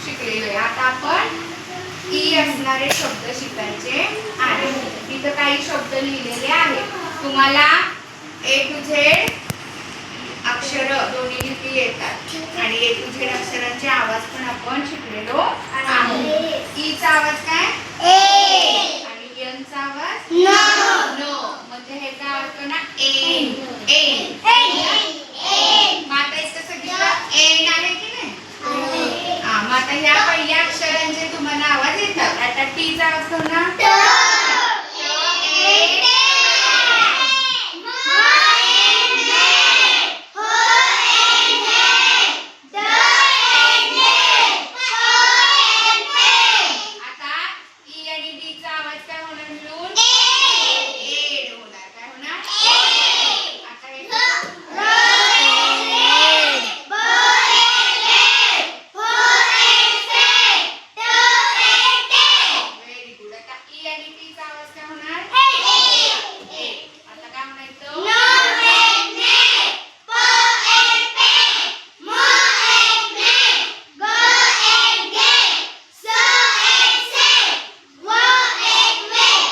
शिकलेलो आहे. आता आपण ई असणारे शब्द शिकायचे आहेत. इथं काही शब्द लिहिलेले आहेत. तुम्हाला ए टू झेड अक्षर दोन्ही लिपी येतात आणि ए टू झेड अक्षरांचे आवाज पण आपण शिकलेलो आहे. ई चा आवाज काय? ए. आणि एन चा आवाज नो. म्हणजे हे काय होतं ना? एन. एन. मग आता इथं सगळीकडे एन आहे की नाही? मग आता ह्या पहिल्या अक्षरांचे तुम्हाला आवाज येतात. आता टी चा आवाज ना